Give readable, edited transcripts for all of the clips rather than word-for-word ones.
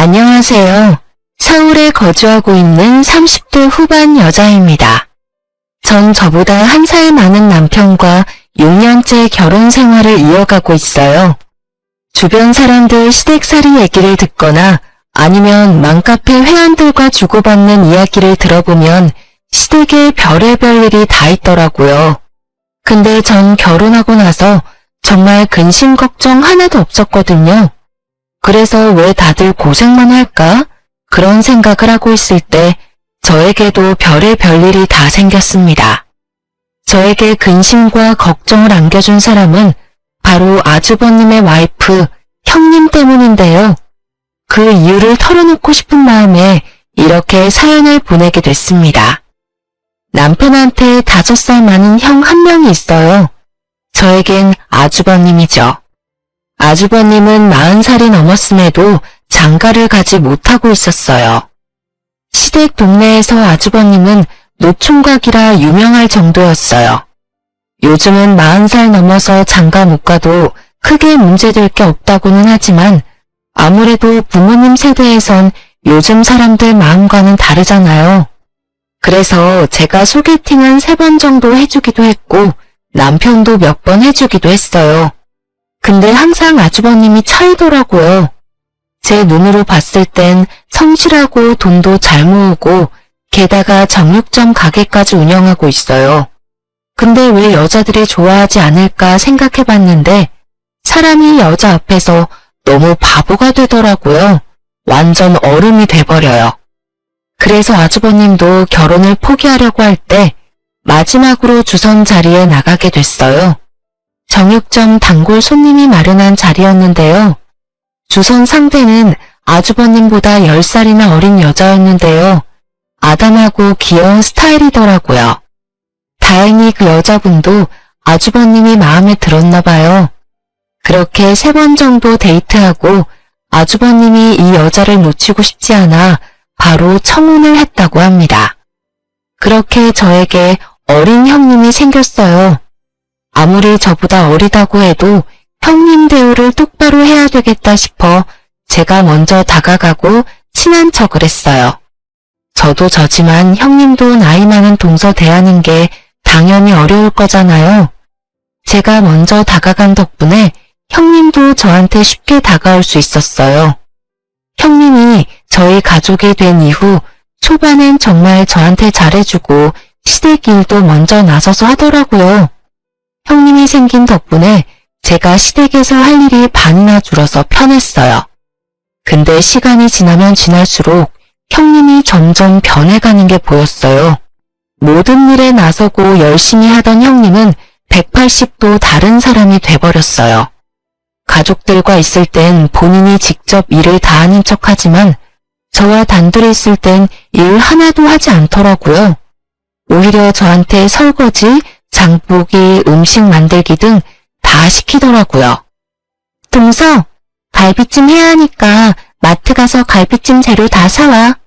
안녕하세요. 서울에 거주하고 있는 30대 후반 여자입니다. 전 저보다 한 살 많은 남편과 6년째 결혼 생활을 이어가고 있어요. 주변 사람들 시댁살이 얘기를 듣거나 아니면 맘카페 회원들과 주고받는 이야기를 들어보면 시댁에 별의별 일이 다 있더라고요. 근데 전 결혼하고 나서 정말 근심 걱정 하나도 없었거든요. 그래서 왜 다들 고생만 할까? 그런 생각을 하고 있을 때 저에게도 별의별 일이 다 생겼습니다. 저에게 근심과 걱정을 안겨준 사람은 바로 아주버님의 와이프, 형님 때문인데요. 그 이유를 털어놓고 싶은 마음에 이렇게 사연을 보내게 됐습니다. 남편한테 5살 많은 형 한 명이 있어요. 저에겐 아주버님이죠. 아주버님은 40살이 넘었음에도 장가를 가지 못하고 있었어요. 시댁 동네에서 아주버님은 노총각이라 유명할 정도였어요. 요즘은 40살 넘어서 장가 못 가도 크게 문제될 게 없다고는 하지만 아무래도 부모님 세대에선 요즘 사람들 마음과는 다르잖아요. 그래서 제가 소개팅은 3번 정도 해주기도 했고 남편도 몇 번 해주기도 했어요. 근데 항상 아주버님이 차이더라고요. 제 눈으로 봤을 땐 성실하고 돈도 잘 모으고 게다가 정육점 가게까지 운영하고 있어요. 근데 왜 여자들이 좋아하지 않을까 생각해봤는데 사람이 여자 앞에서 너무 바보가 되더라고요. 완전 어른이 돼버려요. 그래서 아주버님도 결혼을 포기하려고 할 때 마지막으로 주선 자리에 나가게 됐어요. 정육점 단골 손님이 마련한 자리였는데요. 주선 상대는 아주버님보다 10살이나 어린 여자였는데요. 아담하고 귀여운 스타일이더라고요. 다행히 그 여자분도 아주버님이 마음에 들었나 봐요. 그렇게 3번 정도 데이트하고 아주버님이 이 여자를 놓치고 싶지 않아 바로 청혼을 했다고 합니다. 그렇게 저에게 어린 형님이 생겼어요. 아무리 저보다 어리다고 해도 형님 대우를 똑바로 해야 되겠다 싶어 제가 먼저 다가가고 친한 척을 했어요. 저도 저지만 형님도 나이 많은 동서 대하는 게 당연히 어려울 거잖아요. 제가 먼저 다가간 덕분에 형님도 저한테 쉽게 다가올 수 있었어요. 형님이 저희 가족이 된 이후 초반엔 정말 저한테 잘해주고 시댁 일도 먼저 나서서 하더라고요. 형님이 생긴 덕분에 제가 시댁에서 할 일이 반이나 줄어서 편했어요. 근데 시간이 지나면 지날수록 형님이 점점 변해가는 게 보였어요. 모든 일에 나서고 열심히 하던 형님은 180도 다른 사람이 돼버렸어요. 가족들과 있을 땐 본인이 직접 일을 다 하는 척하지만 저와 단둘이 있을 땐 일 하나도 하지 않더라고요. 오히려 저한테 설거지, 장보기, 음식 만들기 등 다 시키더라고요. 동서, 갈비찜 해야 하니까 마트 가서 갈비찜 재료 다 사와.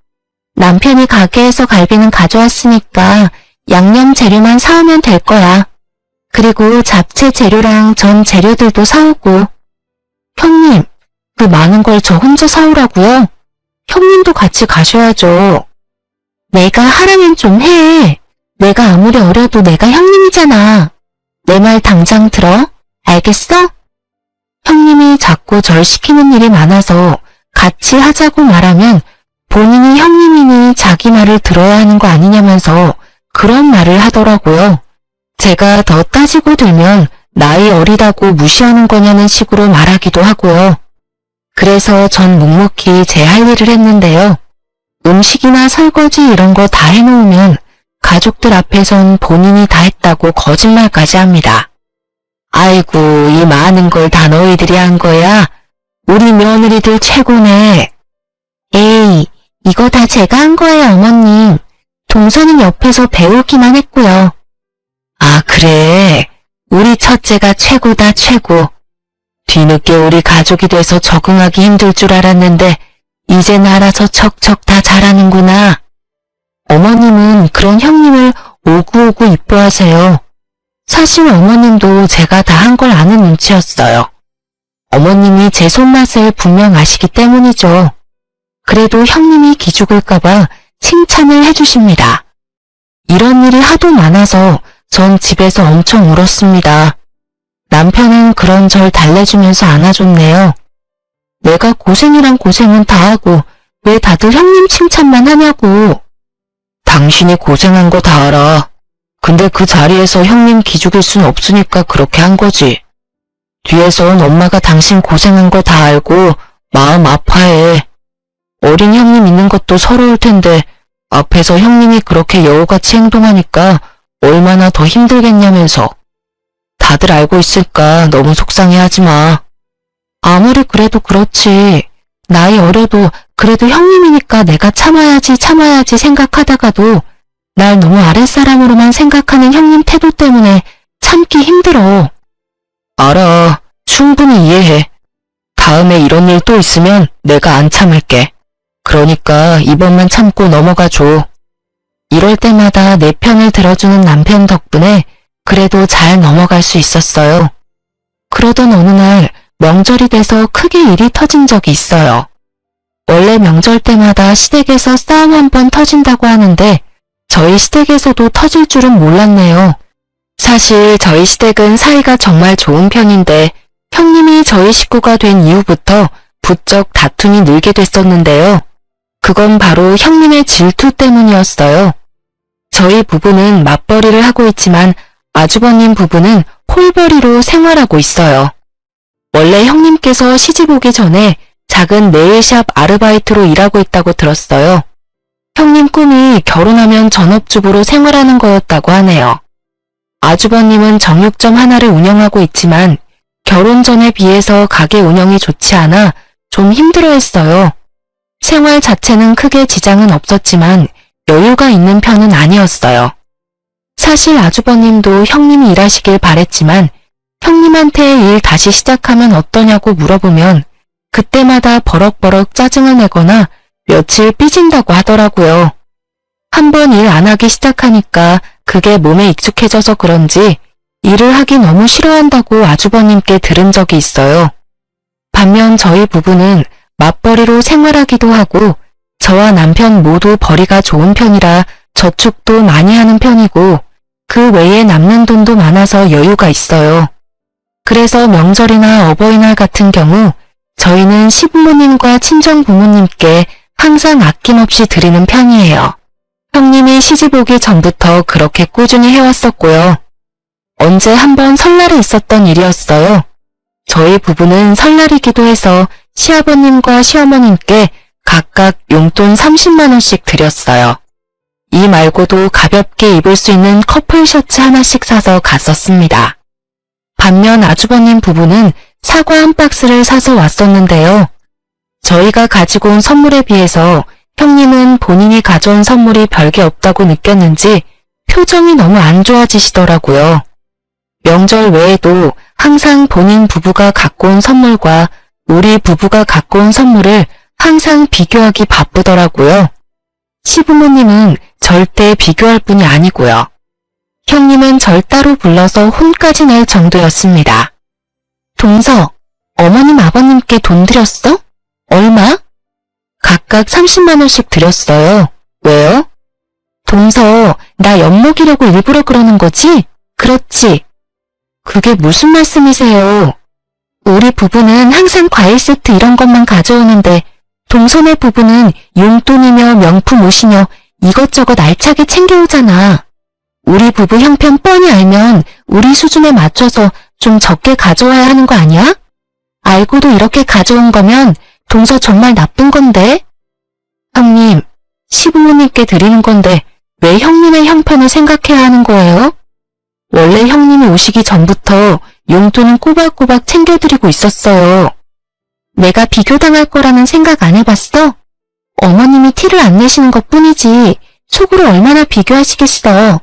남편이 가게에서 갈비는 가져왔으니까 양념 재료만 사오면 될 거야. 그리고 잡채 재료랑 전 재료들도 사오고. 형님, 그 많은 걸 저 혼자 사오라고요? 형님도 같이 가셔야죠. 내가 하라면 좀 해. 내가 아무리 어려도 내가 형님이잖아. 내 말 당장 들어. 알겠어? 형님이 자꾸 절 시키는 일이 많아서 같이 하자고 말하면 본인이 형님이니 자기 말을 들어야 하는 거 아니냐면서 그런 말을 하더라고요. 제가 더 따지고 들면 나이 어리다고 무시하는 거냐는 식으로 말하기도 하고요. 그래서 전 묵묵히 제 할 일을 했는데요. 음식이나 설거지 이런 거 다 해놓으면 가족들 앞에선 본인이 다 했다고 거짓말까지 합니다. 아이고, 이 많은 걸 다 너희들이 한 거야? 우리 며느리들 최고네. 에이, 이거 다 제가 한 거예요, 어머님. 동서는 옆에서 배우기만 했고요. 아, 그래. 우리 첫째가 최고다, 최고. 뒤늦게 우리 가족이 돼서 적응하기 힘들 줄 알았는데 이젠 알아서 척척 다 잘하는구나. 어머님은 그런 형님을 오구오구 이뻐하세요. 사실 어머님도 제가 다 한 걸 아는 눈치였어요. 어머님이 제 손맛을 분명 아시기 때문이죠. 그래도 형님이 기죽을까봐 칭찬을 해주십니다. 이런 일이 하도 많아서 전 집에서 엄청 울었습니다. 남편은 그런 절 달래주면서 안아줬네요. 내가 고생이란 고생은 다 하고 왜 다들 형님 칭찬만 하냐고. 당신이 고생한 거 다 알아. 근데 그 자리에서 형님 기죽일 순 없으니까 그렇게 한 거지. 뒤에선 엄마가 당신 고생한 거 다 알고 마음 아파해. 어린 형님 있는 것도 서러울 텐데 앞에서 형님이 그렇게 여우같이 행동하니까 얼마나 더 힘들겠냐면서. 다들 알고 있을까 너무 속상해하지 마. 아무리 그래도 그렇지. 나이 어려도 그래도 형님이니까 내가 참아야지 생각하다가도 날 너무 아랫사람으로만 생각하는 형님 태도 때문에 참기 힘들어. 알아. 충분히 이해해. 다음에 이런 일 또 있으면 내가 안 참을게. 그러니까 이번만 참고 넘어가줘. 이럴 때마다 내 편을 들어주는 남편 덕분에 그래도 잘 넘어갈 수 있었어요. 그러던 어느 날 명절이 돼서 크게 일이 터진 적이 있어요. 원래 명절 때마다 시댁에서 싸움 한 번 터진다고 하는데 저희 시댁에서도 터질 줄은 몰랐네요. 사실 저희 시댁은 사이가 정말 좋은 편인데 형님이 저희 식구가 된 이후부터 부쩍 다툼이 늘게 됐었는데요. 그건 바로 형님의 질투 때문이었어요. 저희 부부는 맞벌이를 하고 있지만 아주버님 부부는 홀벌이로 생활하고 있어요. 원래 형님께서 시집 오기 전에 작은 네일샵 아르바이트로 일하고 있다고 들었어요. 형님 꿈이 결혼하면 전업주부로 생활하는 거였다고 하네요. 아주버님은 정육점 하나를 운영하고 있지만 결혼 전에 비해서 가게 운영이 좋지 않아 좀 힘들어했어요. 생활 자체는 크게 지장은 없었지만 여유가 있는 편은 아니었어요. 사실 아주버님도 형님이 일하시길 바랬지만 형님한테 일 다시 시작하면 어떠냐고 물어보면 그때마다 버럭버럭 짜증을 내거나 며칠 삐진다고 하더라고요. 한번 일 안 하기 시작하니까 그게 몸에 익숙해져서 그런지 일을 하기 너무 싫어한다고 아주버님께 들은 적이 있어요. 반면 저희 부부는 맞벌이로 생활하기도 하고 저와 남편 모두 벌이가 좋은 편이라 저축도 많이 하는 편이고 그 외에 남는 돈도 많아서 여유가 있어요. 그래서 명절이나 어버이날 같은 경우 저희는 시부모님과 친정부모님께 항상 아낌없이 드리는 편이에요. 형님이 시집 오기 전부터 그렇게 꾸준히 해왔었고요. 언제 한번 설날에 있었던 일이었어요. 저희 부부는 설날이기도 해서 시아버님과 시어머님께 각각 용돈 30만 원씩 드렸어요. 이 말고도 가볍게 입을 수 있는 커플 셔츠 하나씩 사서 갔었습니다. 반면 아주버님 부부는 사과 한 박스를 사서 왔었는데요. 저희가 가지고 온 선물에 비해서 형님은 본인이 가져온 선물이 별게 없다고 느꼈는지 표정이 너무 안 좋아지시더라고요. 명절 외에도 항상 본인 부부가 갖고 온 선물과 우리 부부가 갖고 온 선물을 항상 비교하기 바쁘더라고요. 시부모님은 절대 비교할 분이 아니고요. 형님은 절 따로 불러서 혼까지 낼 정도였습니다. 동서, 어머님 아버님께 돈 드렸어? 얼마? 각각 30만 원씩 드렸어요. 왜요? 동서, 나 엿먹이려고 일부러 그러는 거지? 그렇지. 그게 무슨 말씀이세요? 우리 부부는 항상 과일 세트 이런 것만 가져오는데 동서네 부부는 용돈이며 명품 옷이며 이것저것 알차게 챙겨오잖아. 우리 부부 형편 뻔히 알면 우리 수준에 맞춰서 좀 적게 가져와야 하는 거 아니야? 알고도 이렇게 가져온 거면 동서 정말 나쁜 건데? 형님, 시부모님께 드리는 건데 왜 형님의 형편을 생각해야 하는 거예요? 원래 형님이 오시기 전부터 용돈은 꼬박꼬박 챙겨드리고 있었어요. 내가 비교당할 거라는 생각 안 해봤어? 어머님이 티를 안 내시는 것뿐이지 속으로 얼마나 비교하시겠어.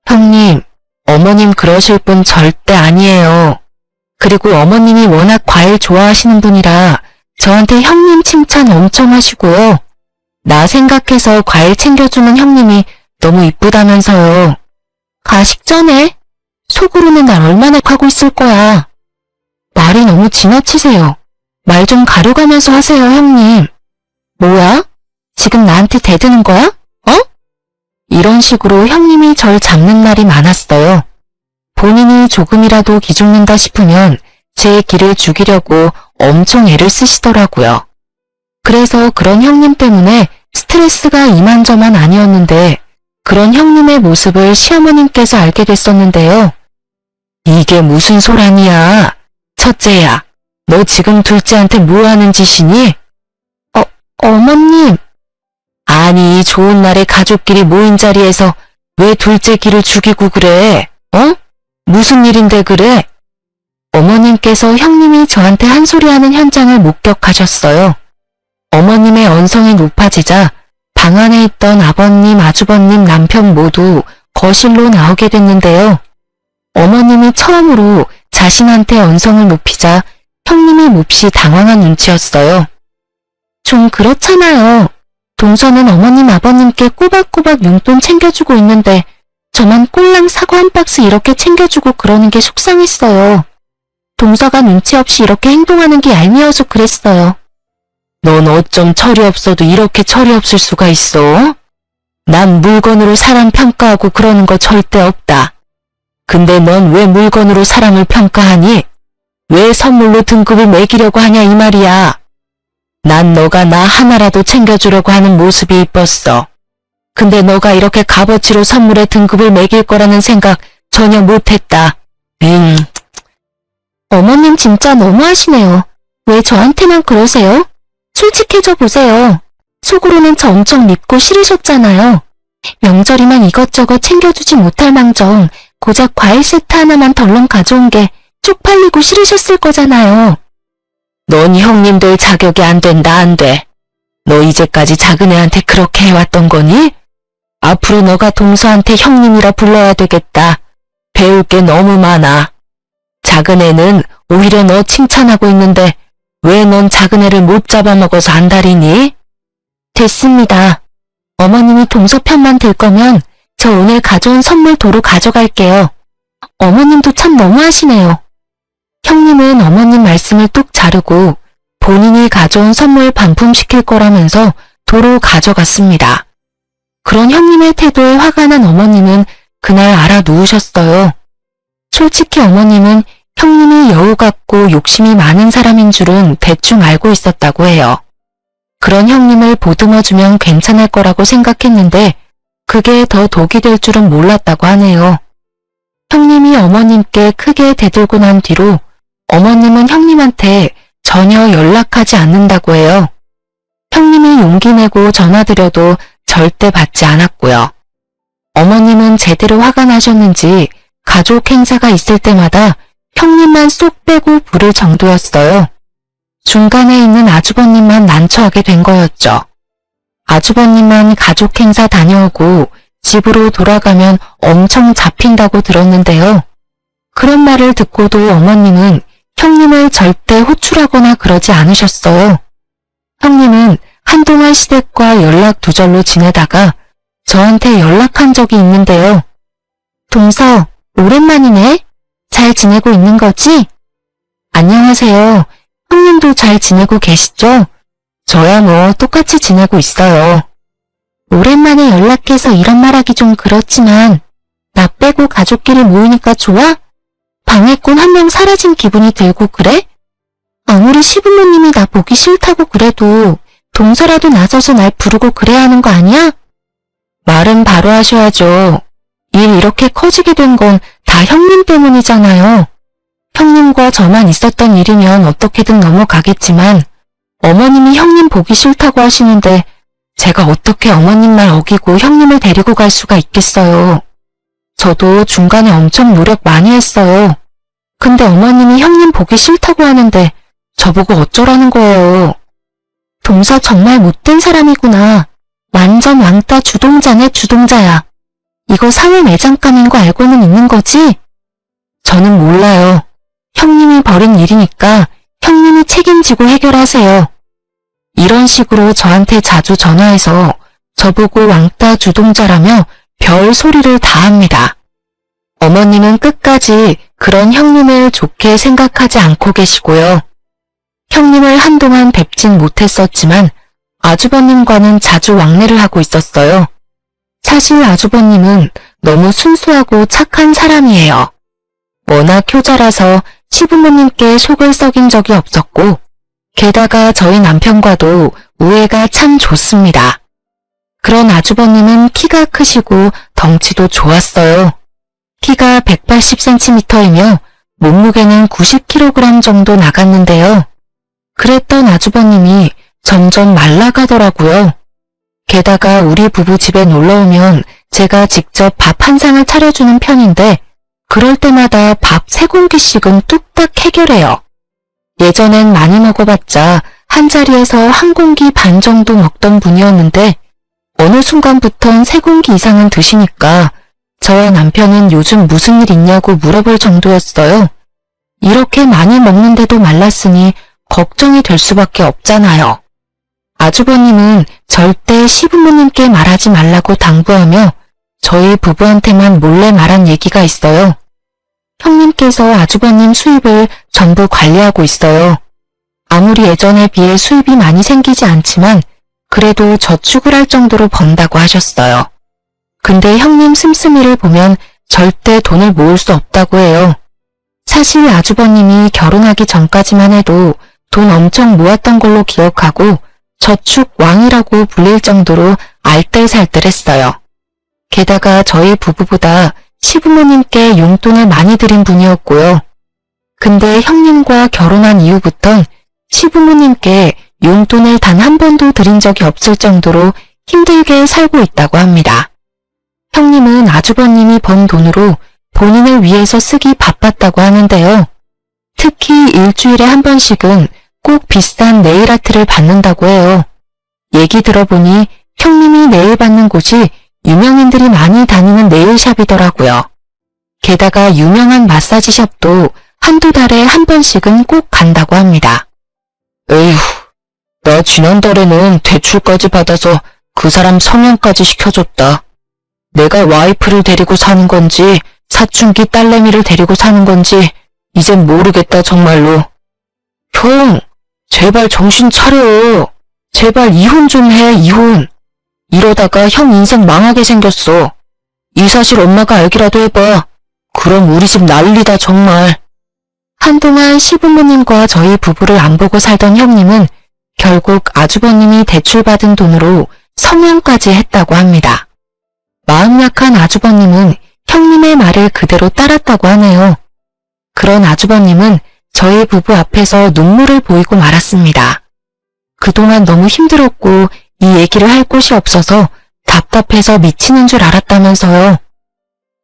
형님, 어머님 그러실 분 절대 아니에요. 그리고 어머님이 워낙 과일 좋아하시는 분이라 저한테 형님 칭찬 엄청 하시고요. 나 생각해서 과일 챙겨주는 형님이 너무 이쁘다면서요. 가식 전에 속으로는 날 얼마나 하고 있을 거야. 말이 너무 지나치세요. 말 좀 가려가면서 하세요, 형님. 뭐야? 지금 나한테 대드는 거야? 어? 이런 식으로 형님이 절 잡는 날이 많았어요. 본인이 조금이라도 기죽는다 싶으면 제 기를 죽이려고 엄청 애를 쓰시더라고요. 그래서 그런 형님 때문에 스트레스가 이만저만 아니었는데 그런 형님의 모습을 시어머님께서 알게 됐었는데요. 이게 무슨 소란이야? 첫째야, 너 지금 둘째한테 뭐 하는 짓이니? 어머님. 아니, 좋은 날에 가족끼리 모인 자리에서 왜 둘째 기를 죽이고 그래? 무슨 일인데 그래? 어머님께서 형님이 저한테 한 소리 하는 현장을 목격하셨어요. 어머님의 언성이 높아지자 방 안에 있던 아버님, 아주버님, 남편 모두 거실로 나오게 됐는데요. 어머님이 처음으로 자신한테 언성을 높이자 형님이 몹시 당황한 눈치였어요. 좀 그렇잖아요. 동서는 어머님, 아버님께 꼬박꼬박 용돈 챙겨주고 있는데 저만 꼴랑 사과 한 박스 이렇게 챙겨주고 그러는 게 속상했어요. 동서가 눈치 없이 이렇게 행동하는 게 얄미워서 그랬어요. 넌 어쩜 철이 없어도 이렇게 철이 없을 수가 있어? 난 물건으로 사람 평가하고 그러는 거 절대 없다. 근데 넌 왜 물건으로 사람을 평가하니? 왜 선물로 등급을 매기려고 하냐 이 말이야. 난 너가 나 하나라도 챙겨주려고 하는 모습이 이뻤어. 근데 너가 이렇게 값어치로 선물에 등급을 매길 거라는 생각 전혀 못했다. 어머님 진짜 너무하시네요. 왜 저한테만 그러세요? 솔직해져 보세요. 속으로는 저 엄청 밉고 싫으셨잖아요. 명절이면 이것저것 챙겨주지 못할 망정 고작 과일 세트 하나만 덜렁 가져온 게 쪽팔리고 싫으셨을 거잖아요. 넌 형님들 자격이 안 된다 안 돼. 너 이제까지 작은 애한테 그렇게 해왔던 거니? 앞으로 너가 동서한테 형님이라 불러야 되겠다. 배울 게 너무 많아. 작은 애는 오히려 너 칭찬하고 있는데 왜 넌 작은 애를 못 잡아먹어서 안달이니? 됐습니다. 어머님이 동서 편만 들 거면 저 오늘 가져온 선물 도로 가져갈게요. 어머님도 참 너무하시네요. 형님은 어머님 말씀을 뚝 자르고 본인이 가져온 선물 반품시킬 거라면서 도로 가져갔습니다. 그런 형님의 태도에 화가 난 어머님은 그날 알아 누우셨어요. 솔직히 어머님은 형님이 여우 같고 욕심이 많은 사람인 줄은 대충 알고 있었다고 해요. 그런 형님을 보듬어주면 괜찮을 거라고 생각했는데 그게 더 독이 될 줄은 몰랐다고 하네요. 형님이 어머님께 크게 대들고 난 뒤로 어머님은 형님한테 전혀 연락하지 않는다고 해요. 형님이 용기 내고 전화드려도 절대 받지 않았고요. 어머님은 제대로 화가 나셨는지 가족 행사가 있을 때마다 형님만 쏙 빼고 부를 정도였어요. 중간에 있는 아주버님만 난처하게 된 거였죠. 아주버님만 가족 행사 다녀오고 집으로 돌아가면 엄청 잡힌다고 들었는데요. 그런 말을 듣고도 어머님은 형님을 절대 호출하거나 그러지 않으셨어요. 형님은 한동안 시댁과 연락 두절로 지내다가 저한테 연락한 적이 있는데요. 동서, 오랜만이네. 잘 지내고 있는 거지? 안녕하세요. 형님도 잘 지내고 계시죠? 저야 뭐 똑같이 지내고 있어요. 오랜만에 연락해서 이런 말하기 좀 그렇지만 나 빼고 가족끼리 모이니까 좋아? 방해꾼 한 명 사라진 기분이 들고 그래? 아무리 시부모님이 나 보기 싫다고 그래도 동서라도 나서서 날 부르고 그래야 하는 거 아니야? 말은 바로 하셔야죠. 일 이렇게 커지게 된 건 다 형님 때문이잖아요. 형님과 저만 있었던 일이면 어떻게든 넘어가겠지만 어머님이 형님 보기 싫다고 하시는데 제가 어떻게 어머님 말 어기고 형님을 데리고 갈 수가 있겠어요. 저도 중간에 엄청 노력 많이 했어요. 근데 어머님이 형님 보기 싫다고 하는데 저보고 어쩌라는 거예요. 동서 정말 못된 사람이구나. 완전 왕따 주동자네 주동자야. 이거 사회 매장감인 거 알고는 있는 거지? 저는 몰라요. 형님이 벌인 일이니까 형님이 책임지고 해결하세요. 이런 식으로 저한테 자주 전화해서 저보고 왕따 주동자라며 별 소리를 다 합니다. 어머님은 끝까지 그런 형님을 좋게 생각하지 않고 계시고요. 형님을 한동안 뵙진 못했었지만 아주버님과는 자주 왕래를 하고 있었어요. 사실 아주버님은 너무 순수하고 착한 사람이에요. 워낙 효자라서 시부모님께 속을 썩인 적이 없었고, 게다가 저희 남편과도 우애가 참 좋습니다. 그런 아주버님은 키가 크시고 덩치도 좋았어요. 키가 180cm이며 몸무게는 90kg 정도 나갔는데요. 그랬던 아주버님이 점점 말라가더라고요. 게다가 우리 부부 집에 놀러오면 제가 직접 밥 한 상을 차려주는 편인데 그럴 때마다 밥 3공기씩은 뚝딱 해결해요. 예전엔 많이 먹어봤자 한 자리에서 1공기 반 정도 먹던 분이었는데 어느 순간부턴 3공기 이상은 드시니까 저와 남편은 요즘 무슨 일 있냐고 물어볼 정도였어요. 이렇게 많이 먹는데도 말랐으니 걱정이 될 수밖에 없잖아요. 아주버님은 절대 시부모님께 말하지 말라고 당부하며 저희 부부한테만 몰래 말한 얘기가 있어요. 형님께서 아주버님 수입을 전부 관리하고 있어요. 아무리 예전에 비해 수입이 많이 생기지 않지만 그래도 저축을 할 정도로 번다고 하셨어요. 근데 형님 씀씀이를 보면 절대 돈을 모을 수 없다고 해요. 사실 아주버님이 결혼하기 전까지만 해도 돈 엄청 모았던 걸로 기억하고 저축 왕이라고 불릴 정도로 알뜰살뜰했어요. 게다가 저희 부부보다 시부모님께 용돈을 많이 드린 분이었고요. 근데 형님과 결혼한 이후부턴 시부모님께 용돈을 단 한 번도 드린 적이 없을 정도로 힘들게 살고 있다고 합니다. 형님은 아주버님이 번 돈으로 본인을 위해서 쓰기 바빴다고 하는데요. 특히 일주일에 한 번씩은 꼭 비싼 네일아트를 받는다고 해요. 얘기 들어보니 형님이 네일 받는 곳이 유명인들이 많이 다니는 네일샵이더라고요. 게다가 유명한 마사지샵도 한두 달에 한 번씩은 꼭 간다고 합니다. 에휴, 나 지난달에는 대출까지 받아서 그 사람 성형까지 시켜줬다. 내가 와이프를 데리고 사는 건지 사춘기 딸내미를 데리고 사는 건지 이젠 모르겠다 정말로. 형, 제발 정신 차려. 제발 이혼 좀 해, 이혼. 이러다가 형 인생 망하게 생겼어. 이 사실 엄마가 알기라도 해봐. 그럼 우리 집 난리다 정말. 한동안 시부모님과 저희 부부를 안 보고 살던 형님은 결국 아주버님이 대출받은 돈으로 성형까지 했다고 합니다. 마음 약한 아주버님은 형님의 말을 그대로 따랐다고 하네요. 그런 아주버님은 저희 부부 앞에서 눈물을 보이고 말았습니다. 그동안 너무 힘들었고 이 얘기를 할 곳이 없어서 답답해서 미치는 줄 알았다면서요.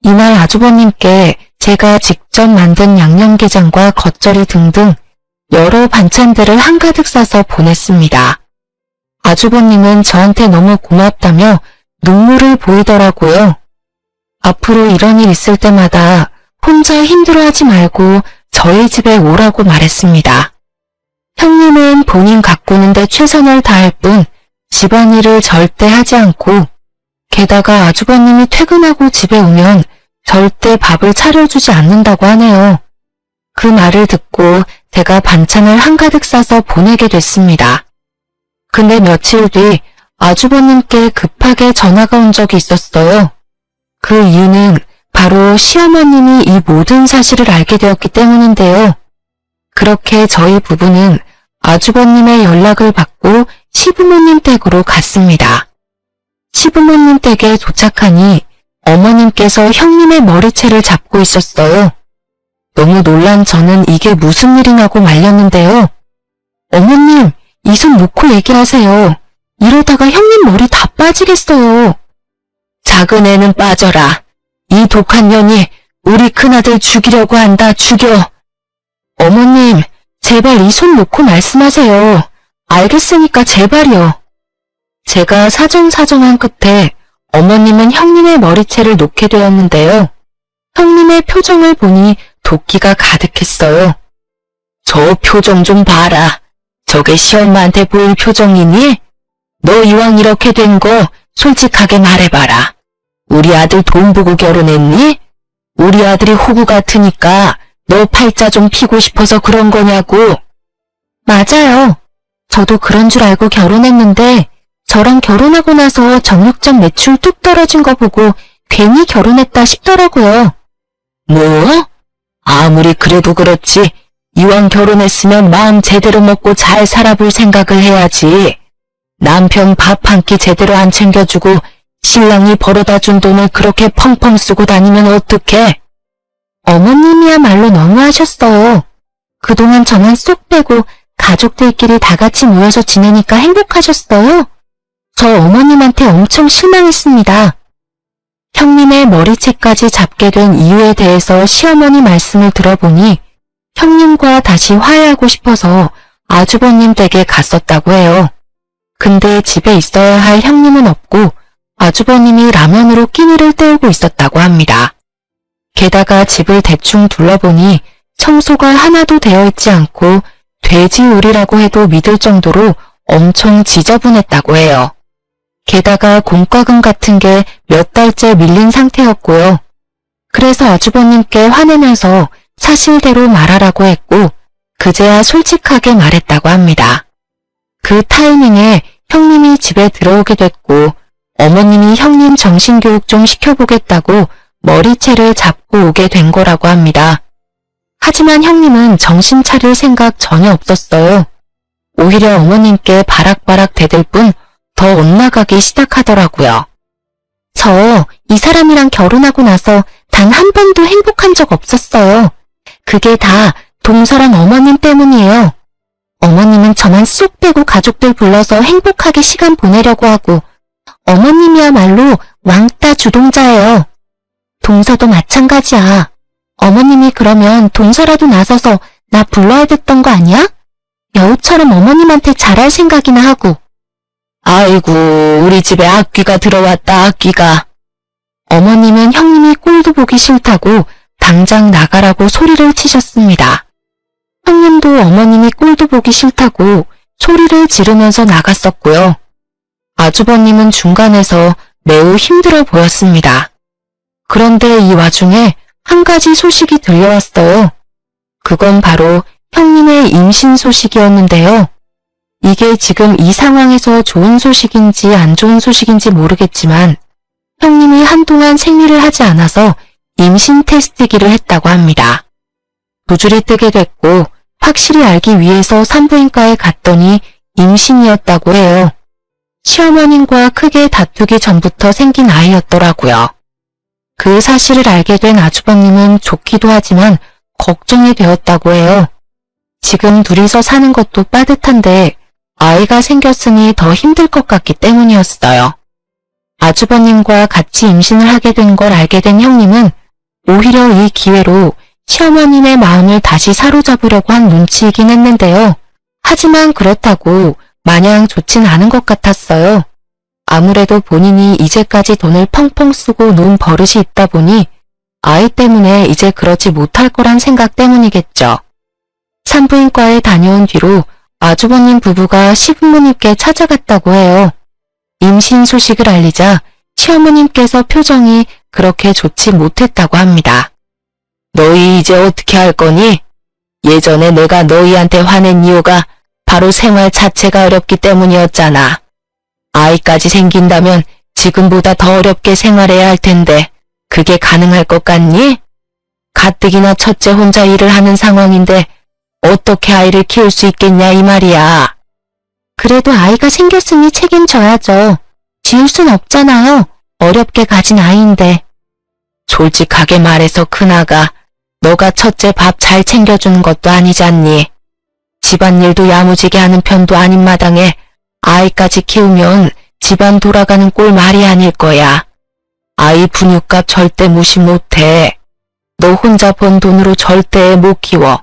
이날 아주버님께 제가 직접 만든 양념게장과 겉절이 등등 여러 반찬들을 한가득 싸서 보냈습니다. 아주버님은 저한테 너무 고맙다며 눈물을 보이더라고요. 앞으로 이런 일 있을 때마다 혼자 힘들어하지 말고 저희 집에 오라고 말했습니다. 형님은 본인 가꾸는데 최선을 다할 뿐 집안일을 절대 하지 않고 게다가 아주버님이 퇴근하고 집에 오면 절대 밥을 차려주지 않는다고 하네요. 그 말을 듣고 제가 반찬을 한가득 싸서 보내게 됐습니다. 근데 며칠 뒤 아주버님께 급하게 전화가 온 적이 있었어요. 그 이유는 바로 시어머님이 이 모든 사실을 알게 되었기 때문인데요. 그렇게 저희 부부는 아주버님의 연락을 받고 시부모님 댁으로 갔습니다. 시부모님 댁에 도착하니 어머님께서 형님의 머리채를 잡고 있었어요. 너무 놀란 저는 이게 무슨 일이냐고 말렸는데요. 어머님, 이 손 놓고 얘기하세요. 이러다가 형님 머리 다 빠지겠어요. 작은 애는 빠져라. 이 독한 년이 우리 큰아들 죽이려고 한다. 죽여. 어머님, 제발 이 손 놓고 말씀하세요. 알겠으니까 제발이요. 제가 사정사정한 끝에 어머님은 형님의 머리채를 놓게 되었는데요. 형님의 표정을 보니 도끼가 가득했어요. 저 표정 좀 봐라. 저게 시엄마한테 보일 표정이니? 너 이왕 이렇게 된 거 솔직하게 말해봐라. 우리 아들 돈 보고 결혼했니? 우리 아들이 호구 같으니까 너 팔자 좀 피고 싶어서 그런 거냐고. 맞아요. 저도 그런 줄 알고 결혼했는데 저랑 결혼하고 나서 정육점 매출 뚝 떨어진 거 보고 괜히 결혼했다 싶더라고요. 뭐? 아무리 그래도 그렇지. 이왕 결혼했으면 마음 제대로 먹고 잘 살아볼 생각을 해야지. 남편 밥 한 끼 제대로 안 챙겨주고 신랑이 벌어다 준 돈을 그렇게 펑펑 쓰고 다니면 어떡해? 어머님이야말로 너무하셨어요. 그동안 저만 쏙 빼고 가족들끼리 다 같이 모여서 지내니까 행복하셨어요. 저 어머님한테 엄청 실망했습니다. 형님의 머리채까지 잡게 된 이유에 대해서 시어머니 말씀을 들어보니 형님과 다시 화해하고 싶어서 아주버님 댁에 갔었다고 해요. 근데 집에 있어야 할 형님은 없고 아주버님이 라면으로 끼니를 때우고 있었다고 합니다. 게다가 집을 대충 둘러보니 청소가 하나도 되어 있지 않고 돼지우리라고 해도 믿을 정도로 엄청 지저분했다고 해요. 게다가 공과금 같은 게 몇 달째 밀린 상태였고요. 그래서 아주버님께 화내면서 사실대로 말하라고 했고 그제야 솔직하게 말했다고 합니다. 그 타이밍에 형님이 집에 들어오게 됐고 어머님이 형님 정신교육 좀 시켜보겠다고 머리채를 잡고 오게 된 거라고 합니다. 하지만 형님은 정신 차릴 생각 전혀 없었어요. 오히려 어머님께 바락바락 대들 뿐 더 엇나가기 시작하더라고요. 저 이 사람이랑 결혼하고 나서 단 한 번도 행복한 적 없었어요. 그게 다 동서랑 어머님 때문이에요. 어머님은 저만 쏙 빼고 가족들 불러서 행복하게 시간 보내려고 하고 어머님이야말로 왕따 주동자예요. 동서도 마찬가지야. 어머님이 그러면 동서라도 나서서 나 불러야 됐던 거 아니야? 여우처럼 어머님한테 잘할 생각이나 하고. 아이고, 우리 집에 악귀가 들어왔다, 악귀가. 어머님은 형님이 꼴도 보기 싫다고 당장 나가라고 소리를 치셨습니다. 형님도 어머님이 꼴도 보기 싫다고 소리를 지르면서 나갔었고요. 아주버님은 중간에서 매우 힘들어 보였습니다. 그런데 이 와중에 한 가지 소식이 들려왔어요. 그건 바로 형님의 임신 소식이었는데요. 이게 지금 이 상황에서 좋은 소식인지 안 좋은 소식인지 모르겠지만 형님이 한동안 생리를 하지 않아서 임신 테스트기를 했다고 합니다. 두 줄이 뜨게 됐고 확실히 알기 위해서 산부인과에 갔더니 임신이었다고 해요. 시어머님과 크게 다투기 전부터 생긴 아이였더라고요. 그 사실을 알게 된 아주버님은 좋기도 하지만 걱정이 되었다고 해요. 지금 둘이서 사는 것도 빠듯한데 아이가 생겼으니 더 힘들 것 같기 때문이었어요. 아주버님과 같이 임신을 하게 된 걸 알게 된 형님은 오히려 이 기회로 시어머님의 마음을 다시 사로잡으려고 한 눈치이긴 했는데요. 하지만 그렇다고 마냥 좋진 않은 것 같았어요. 아무래도 본인이 이제까지 돈을 펑펑 쓰고 논 버릇이 있다 보니 아이 때문에 이제 그러지 못할 거란 생각 때문이겠죠. 산부인과에 다녀온 뒤로 아주버님 부부가 시부모님께 찾아갔다고 해요. 임신 소식을 알리자 시어머님께서 표정이 그렇게 좋지 못했다고 합니다. 너희 이제 어떻게 할 거니? 예전에 내가 너희한테 화낸 이유가 바로 생활 자체가 어렵기 때문이었잖아. 아이까지 생긴다면 지금보다 더 어렵게 생활해야 할 텐데 그게 가능할 것 같니? 가뜩이나 첫째 혼자 일을 하는 상황인데 어떻게 아이를 키울 수 있겠냐 이 말이야. 그래도 아이가 생겼으니 책임져야죠. 지울 순 없잖아요. 어렵게 가진 아이인데. 솔직하게 말해서 큰아가, 너가 첫째 밥 잘 챙겨주는 것도 아니잖니. 집안일도 야무지게 하는 편도 아닌 마당에 아이까지 키우면 집안 돌아가는 꼴 말이 아닐 거야. 아이 분유값 절대 무시 못해. 너 혼자 번 돈으로 절대 못 키워.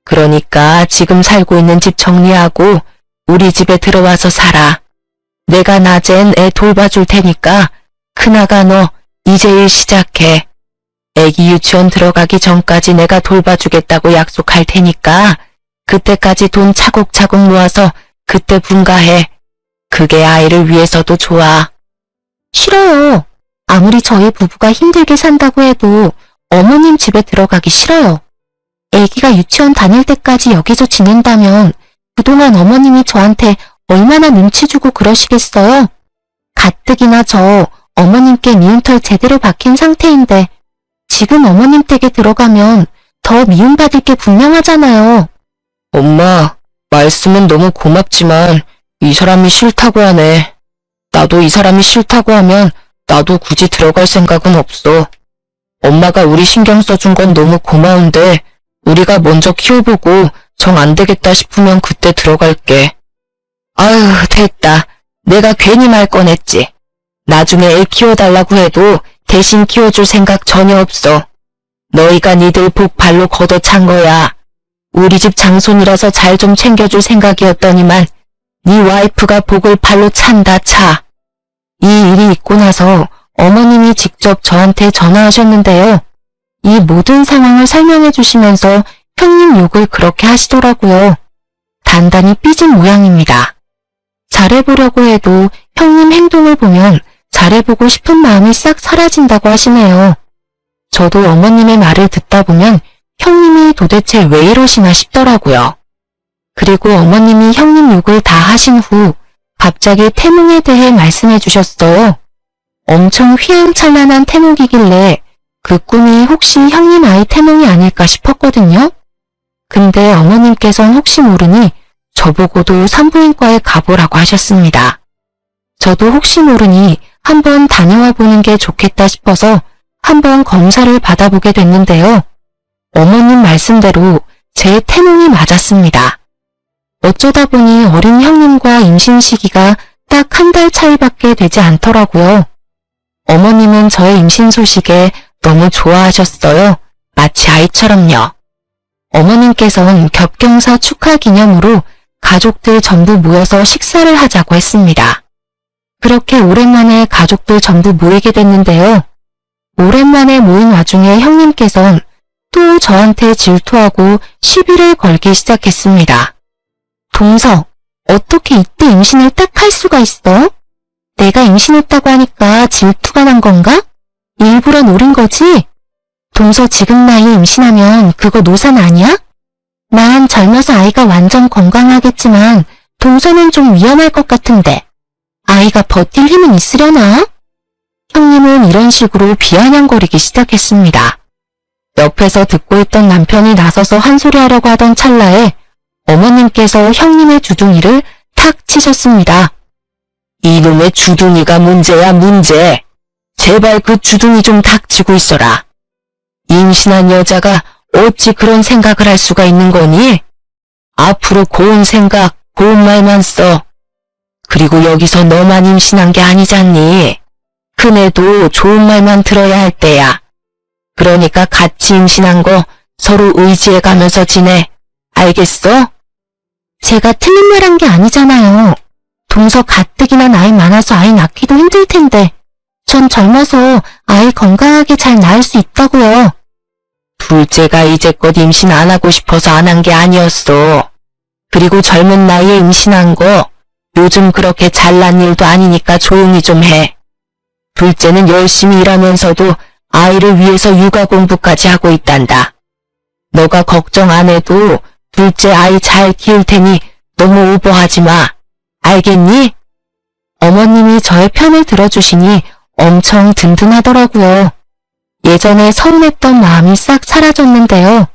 그러니까 지금 살고 있는 집 정리하고 우리 집에 들어와서 살아. 내가 낮엔 애 돌봐줄 테니까 큰아가 너 이제 일 시작해. 애기 유치원 들어가기 전까지 내가 돌봐주겠다고 약속할 테니까 그때까지 돈 차곡차곡 모아서 그때 분가해. 그게 아이를 위해서도 좋아. 싫어요. 아무리 저희 부부가 힘들게 산다고 해도 어머님 집에 들어가기 싫어요. 애기가 유치원 다닐 때까지 여기서 지낸다면 그동안 어머님이 저한테 얼마나 눈치 주고 그러시겠어요? 가뜩이나 저 어머님께 미운 털 제대로 박힌 상태인데 지금 어머님 댁에 들어가면 더 미움받을 게 분명하잖아요. 엄마, 말씀은 너무 고맙지만 이 사람이 싫다고 하네. 나도 이 사람이 싫다고 하면 나도 굳이 들어갈 생각은 없어. 엄마가 우리 신경 써준 건 너무 고마운데 우리가 먼저 키워보고 정 안 되겠다 싶으면 그때 들어갈게. 아휴, 됐다. 내가 괜히 말 꺼냈지. 나중에 애 키워달라고 해도 대신 키워줄 생각 전혀 없어. 너희가 니들 복 발로 걷어찬 거야. 우리 집 장손이라서 잘 좀 챙겨줄 생각이었더니만 네 와이프가 복을 발로 찬다 차. 이 일이 있고 나서 어머님이 직접 저한테 전화하셨는데요. 이 모든 상황을 설명해 주시면서 형님 욕을 그렇게 하시더라고요. 단단히 삐진 모양입니다. 잘해보려고 해도 형님 행동을 보면 잘해보고 싶은 마음이 싹 사라진다고 하시네요. 저도 어머님의 말을 듣다 보면 형님이 도대체 왜 이러시나 싶더라고요. 그리고 어머님이 형님 욕을 다 하신 후 갑자기 태몽에 대해 말씀해 주셨어요. 엄청 휘황찬란한 태몽이길래 그 꿈이 혹시 형님 아이 태몽이 아닐까 싶었거든요. 근데 어머님께선 혹시 모르니 저보고도 산부인과에 가보라고 하셨습니다. 저도 혹시 모르니 한번 다녀와 보는 게 좋겠다 싶어서 한번 검사를 받아보게 됐는데요. 어머님 말씀대로 제 태몽이 맞았습니다. 어쩌다 보니 어린 형님과 임신 시기가 딱 한 달 차이밖에 되지 않더라고요. 어머님은 저의 임신 소식에 너무 좋아하셨어요. 마치 아이처럼요. 어머님께서는 겹경사 축하 기념으로 가족들 전부 모여서 식사를 하자고 했습니다. 그렇게 오랜만에 가족들 전부 모이게 됐는데요. 오랜만에 모인 와중에 형님께서는 또 저한테 질투하고 시비를 걸기 시작했습니다. 동서, 어떻게 이때 임신을 딱 할 수가 있어? 내가 임신했다고 하니까 질투가 난 건가? 일부러 노린 거지? 동서 지금 나이에 임신하면 그거 노산 아니야? 난 젊어서 아이가 완전 건강하겠지만 동서는 좀 위험할 것 같은데 아이가 버틸 힘은 있으려나? 형님은 이런 식으로 비아냥거리기 시작했습니다. 옆에서 듣고 있던 남편이 나서서 한 소리 하려고 하던 찰나에 어머님께서 형님의 주둥이를 탁 치셨습니다. 이놈의 주둥이가 문제야 문제. 제발 그 주둥이 좀 닥치고 있어라. 임신한 여자가 어찌 그런 생각을 할 수가 있는 거니? 앞으로 고운 생각, 고운 말만 써. 그리고 여기서 너만 임신한 게 아니잖니. 큰애도 좋은 말만 들어야 할 때야. 그러니까 같이 임신한 거 서로 의지해 가면서 지내. 알겠어? 제가 틀린 말 한 게 아니잖아요. 동서 가뜩이나 나이 많아서 아이 낳기도 힘들 텐데 전 젊어서 아이 건강하게 잘 낳을 수 있다고요. 둘째가 이제껏 임신 안 하고 싶어서 안 한 게 아니었어. 그리고 젊은 나이에 임신한 거 요즘 그렇게 잘난 일도 아니니까 조용히 좀 해. 둘째는 열심히 일하면서도 아이를 위해서 육아 공부까지 하고 있단다. 너가 걱정 안 해도 둘째 아이 잘 키울 테니 너무 오버하지 마. 알겠니? 어머님이 저의 편을 들어주시니 엄청 든든하더라고요. 예전에 서운했던 마음이 싹 사라졌는데요.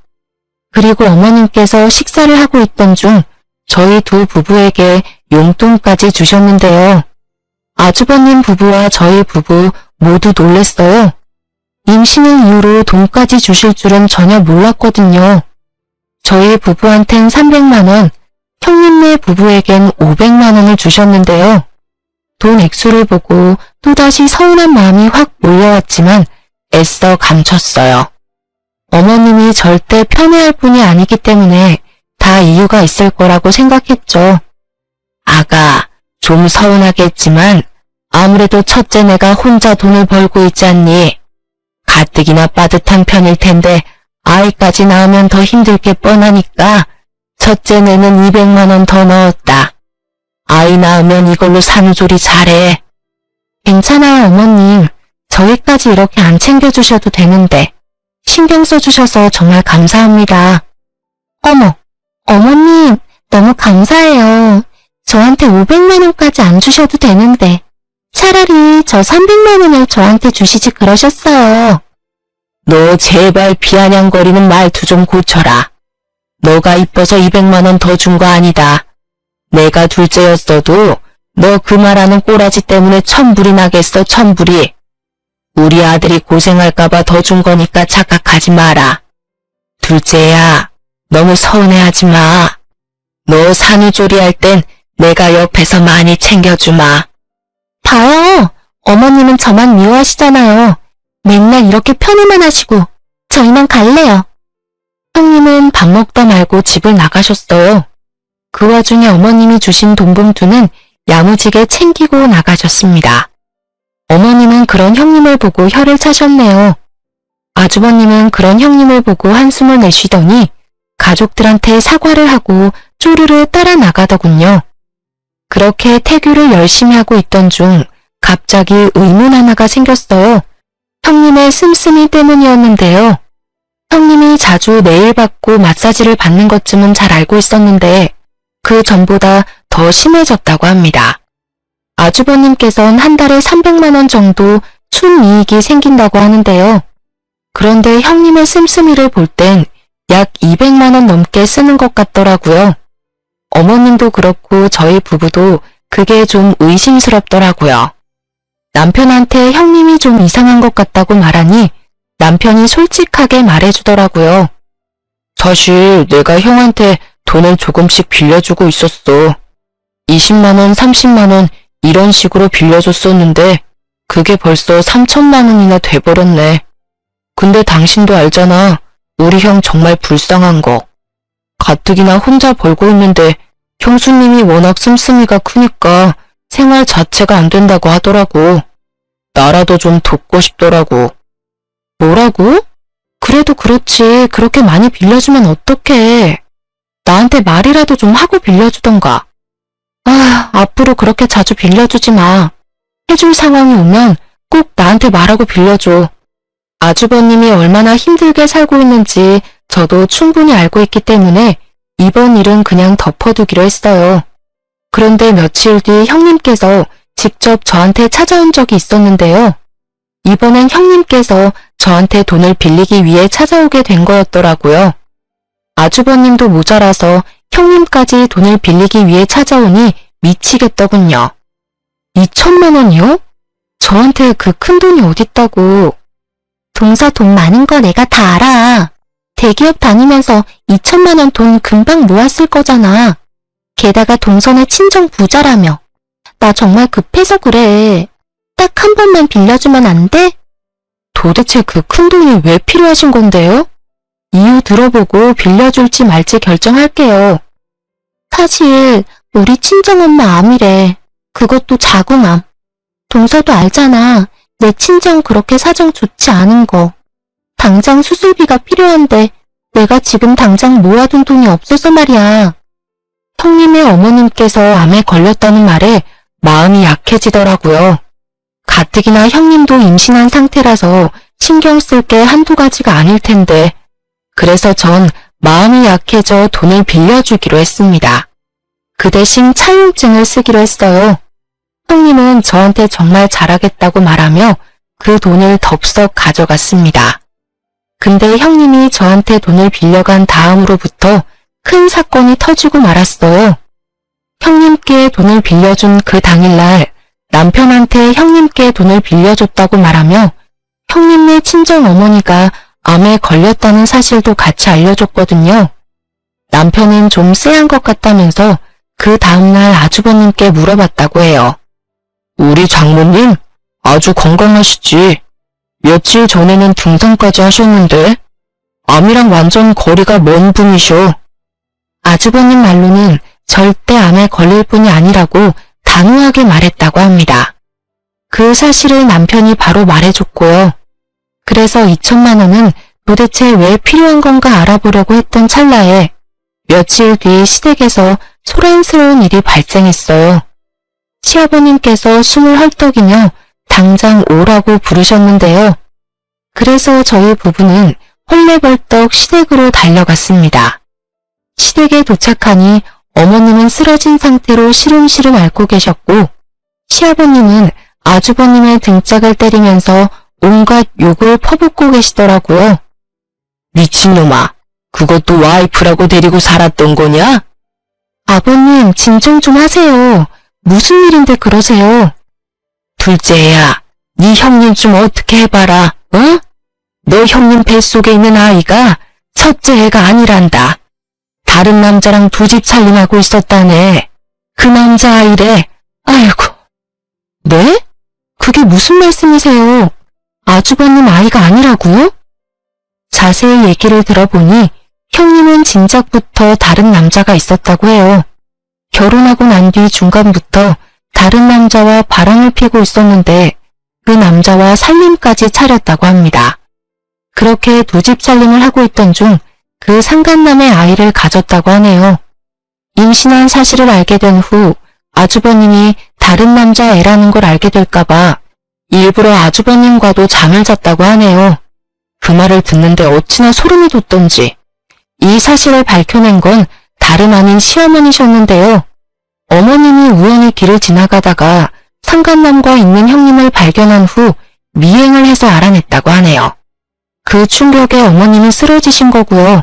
그리고 어머님께서 식사를 하고 있던 중 저희 두 부부에게 용돈까지 주셨는데요. 아주버님 부부와 저희 부부 모두 놀랬어요. 임신을 이유로 돈까지 주실 줄은 전혀 몰랐거든요. 저희 부부한텐 300만 원, 형님네 부부에겐 500만 원을 주셨는데요. 돈 액수를 보고 또다시 서운한 마음이 확 몰려왔지만 애써 감췄어요. 어머님이 절대 편애할 분이 아니기 때문에 다 이유가 있을 거라고 생각했죠. 아가, 좀 서운하겠지만 아무래도 첫째 내가 혼자 돈을 벌고 있지 않니? 가뜩이나 빠듯한 편일 텐데 아이까지 낳으면 더 힘들 게 뻔하니까 첫째 내는 200만 원 더 넣었다. 아이 낳으면 이걸로 산후조리 잘해. 괜찮아요, 어머님. 저희까지 이렇게 안 챙겨주셔도 되는데 신경 써주셔서 정말 감사합니다. 어머, 어머님 너무 감사해요. 저한테 500만 원까지 안 주셔도 되는데 차라리 저 300만 원을 저한테 주시지 그러셨어요. 너 제발 비아냥거리는 말투 좀 고쳐라. 너가 이뻐서 200만 원 더 준 거 아니다. 내가 둘째였어도 너 그 말하는 꼬라지 때문에 천불이 나겠어, 천불이. 우리 아들이 고생할까봐 더 준 거니까 착각하지 마라. 둘째야, 너무 서운해하지 마. 너 산후조리 할 땐 내가 옆에서 많이 챙겨주마. 봐요. 어머님은 저만 미워하시잖아요. 맨날 이렇게 편애만 하시고 저 이만 갈래요. 형님은 밥 먹다 말고 집을 나가셨어요. 그 와중에 어머님이 주신 돈봉투는 야무지게 챙기고 나가셨습니다. 어머님은 그런 형님을 보고 혀를 차셨네요. 아주버님은 그런 형님을 보고 한숨을 내쉬더니 가족들한테 사과를 하고 쪼르르 따라 나가더군요. 그렇게 태교를 열심히 하고 있던 중 갑자기 의문 하나가 생겼어요. 형님의 씀씀이 때문이었는데요. 형님이 자주 네일 받고 마사지를 받는 것쯤은 잘 알고 있었는데 그 전보다 더 심해졌다고 합니다. 아주버님께서는 한 달에 300만 원 정도 순이익이 생긴다고 하는데요. 그런데 형님의 씀씀이를 볼 땐 약 200만 원 넘게 쓰는 것 같더라고요. 어머님도 그렇고 저희 부부도 그게 좀 의심스럽더라고요. 남편한테 형님이 좀 이상한 것 같다고 말하니 남편이 솔직하게 말해주더라고요. 사실 내가 형한테 돈을 조금씩 빌려주고 있었어. 20만 원, 30만 원 이런 식으로 빌려줬었는데 그게 벌써 3천만 원이나 돼버렸네. 근데 당신도 알잖아. 우리 형 정말 불쌍한 거. 가뜩이나 혼자 벌고 있는데 형수님이 워낙 씀씀이가 크니까 생활 자체가 안 된다고 하더라고. 나라도 좀 돕고 싶더라고. 뭐라고? 그래도 그렇지. 그렇게 많이 빌려주면 어떡해. 나한테 말이라도 좀 하고 빌려주던가. 앞으로 그렇게 자주 빌려주지 마. 해줄 상황이 오면 꼭 나한테 말하고 빌려줘. 아주버님이 얼마나 힘들게 살고 있는지 저도 충분히 알고 있기 때문에 이번 일은 그냥 덮어두기로 했어요. 그런데 며칠 뒤 형님께서 직접 저한테 찾아온 적이 있었는데요. 이번엔 형님께서 저한테 돈을 빌리기 위해 찾아오게 된 거였더라고요. 아주버님도 모자라서 형님까지 돈을 빌리기 위해 찾아오니 미치겠더군요. 2천만 원이요? 저한테 그 큰 돈이 어딨다고. 동서 돈 많은 거 내가 다 알아. 대기업 다니면서 2천만 원 돈 금방 모았을 거잖아. 게다가 동서네 친정 부자라며. 나 정말 급해서 그래. 딱 한 번만 빌려주면 안 돼? 도대체 그 큰 돈이 왜 필요하신 건데요? 이유 들어보고 빌려줄지 말지 결정할게요. 사실 우리 친정엄마 암이래. 그것도 자궁암. 동서도 알잖아. 내 친정 그렇게 사정 좋지 않은 거. 당장 수술비가 필요한데 내가 지금 당장 모아둔 돈이 없어서 말이야. 형님의 어머님께서 암에 걸렸다는 말에 마음이 약해지더라고요. 가뜩이나 형님도 임신한 상태라서 신경 쓸 게 한두 가지가 아닐 텐데 그래서 전 마음이 약해져 돈을 빌려주기로 했습니다. 그 대신 차용증을 쓰기로 했어요. 형님은 저한테 정말 잘하겠다고 말하며 그 돈을 덥석 가져갔습니다. 근데 형님이 저한테 돈을 빌려간 다음으로부터 큰 사건이 터지고 말았어요. 형님께 돈을 빌려준 그 당일날 남편한테 형님께 돈을 빌려줬다고 말하며 형님네 친정어머니가 암에 걸렸다는 사실도 같이 알려줬거든요. 남편은 좀 쎄한 것 같다면서 그 다음날 아주버님께 물어봤다고 해요. 우리 장모님 아주 건강하시지. 며칠 전에는 등산까지 하셨는데 암이랑 완전 거리가 먼 분이셔. 아주버님 말로는 절대 암에 걸릴 분이 아니라고 단호하게 말했다고 합니다. 그 사실을 남편이 바로 말해줬고요. 그래서 2천만 원은 도대체 왜 필요한 건가 알아보려고 했던 찰나에 며칠 뒤 시댁에서 소란스러운 일이 발생했어요. 시아버님께서 숨을 헐떡이며 당장 오라고 부르셨는데요. 그래서 저희 부부는 헐레벌떡 시댁으로 달려갔습니다. 시댁에 도착하니 어머님은 쓰러진 상태로 시름시름 앓고 계셨고 시아버님은 아주버님의 등짝을 때리면서 온갖 욕을 퍼붓고 계시더라고요. 미친놈아, 그것도 와이프라고 데리고 살았던 거냐? 아버님, 진정 좀 하세요. 무슨 일인데 그러세요? 둘째야, 네 형님 좀 어떻게 해봐라, 어? 너 형님 뱃속에 있는 아이가 첫째 애가 아니란다. 다른 남자랑 두 집 살림하고 있었다네. 그 남자아이래. 아이고. 네? 그게 무슨 말씀이세요? 아주버님 아이가 아니라고요? 자세히 얘기를 들어보니 형님은 진작부터 다른 남자가 있었다고 해요. 결혼하고 난 뒤 중간부터 다른 남자와 바람을 피고 있었는데 그 남자와 살림까지 차렸다고 합니다. 그렇게 두 집 살림을 하고 있던 중 그 상간남의 아이를 가졌다고 하네요. 임신한 사실을 알게 된 후 아주버님이 다른 남자 애라는 걸 알게 될까봐 일부러 아주버님과도 잠을 잤다고 하네요. 그 말을 듣는데 어찌나 소름이 돋던지. 이 사실을 밝혀낸 건 다름 아닌 시어머니셨는데요. 어머님이 우연히 길을 지나가다가 상간남과 있는 형님을 발견한 후 미행을 해서 알아냈다고 하네요. 그 충격에 어머님이 쓰러지신 거고요.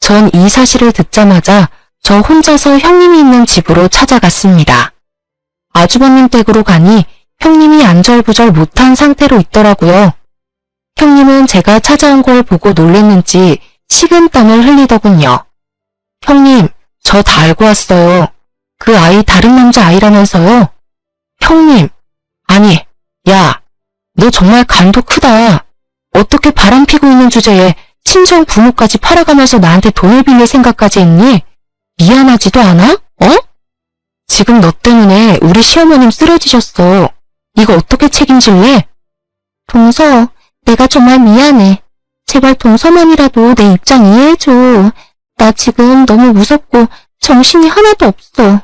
전 이 사실을 듣자마자 저 혼자서 형님이 있는 집으로 찾아갔습니다. 아주버님 댁으로 가니 형님이 안절부절 못한 상태로 있더라고요. 형님은 제가 찾아온 걸 보고 놀랬는지 식은땀을 흘리더군요. 형님, 저 다 알고 왔어요. 그 아이 다른 남자 아이라면서요? 형님, 아니, 야, 너 정말 간도 크다. 어떻게 바람 피고 있는 주제에 친정 부모까지 팔아가면서 나한테 돈을 빌릴 생각까지 했니? 미안하지도 않아? 어? 지금 너 때문에 우리 시어머님 쓰러지셨어. 이거 어떻게 책임질래? 동서, 내가 정말 미안해. 제발 동서만이라도 내 입장 이해해줘. 나 지금 너무 무섭고 정신이 하나도 없어.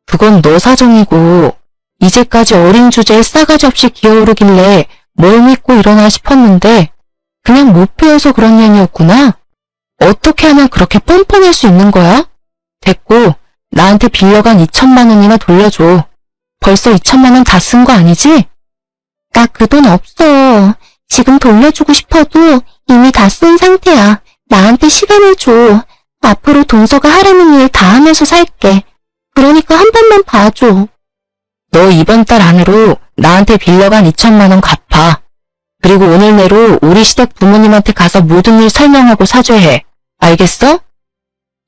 그건 너 사정이고 이제까지 어린 주제에 싸가지 없이 기어오르길래 뭘 믿고 일어나 싶었는데 그냥 못 배워서 그런 년이었구나. 어떻게 하면 그렇게 뻔뻔할 수 있는 거야? 됐고 나한테 빌려간 2천만 원이나 돌려줘. 벌써 2천만 원 다 쓴 거 아니지? 나 그 돈 없어. 지금 돌려주고 싶어도 이미 다 쓴 상태야. 나한테 시간을 줘. 앞으로 동서가 하라는 일 다 하면서 살게. 그러니까 한 번만 봐줘. 너 이번 달 안으로 나한테 빌려간 2천만 원 갚아. 그리고 오늘 내로 우리 시댁 부모님한테 가서 모든 일 설명하고 사죄해. 알겠어?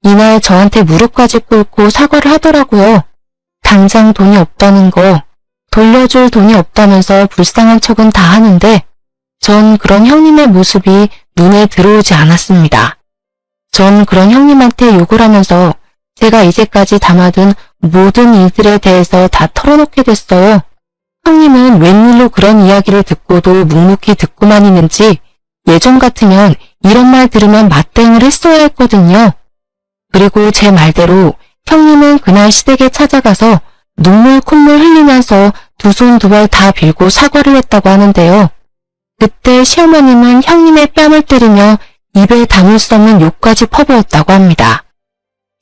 이날 저한테 무릎까지 꿇고 사과를 하더라고요. 당장 돈이 없다는 거, 돌려줄 돈이 없다면서 불쌍한 척은 다 하는데 전 그런 형님의 모습이 눈에 들어오지 않았습니다. 전 그런 형님한테 욕을 하면서 제가 이제까지 담아둔 모든 일들에 대해서 다 털어놓게 됐어요. 형님은 웬일로 그런 이야기를 듣고도 묵묵히 듣고만 있는지 예전 같으면 이런 말 들으면 맞대응을 했어야 했거든요. 그리고 제 말대로 형님은 그날 시댁에 찾아가서 눈물 콧물 흘리면서 두 손 두 발 다 빌고 사과를 했다고 하는데요. 그때 시어머님은 형님의 뺨을 때리며 입에 담을 수 없는 욕까지 퍼부었다고 합니다.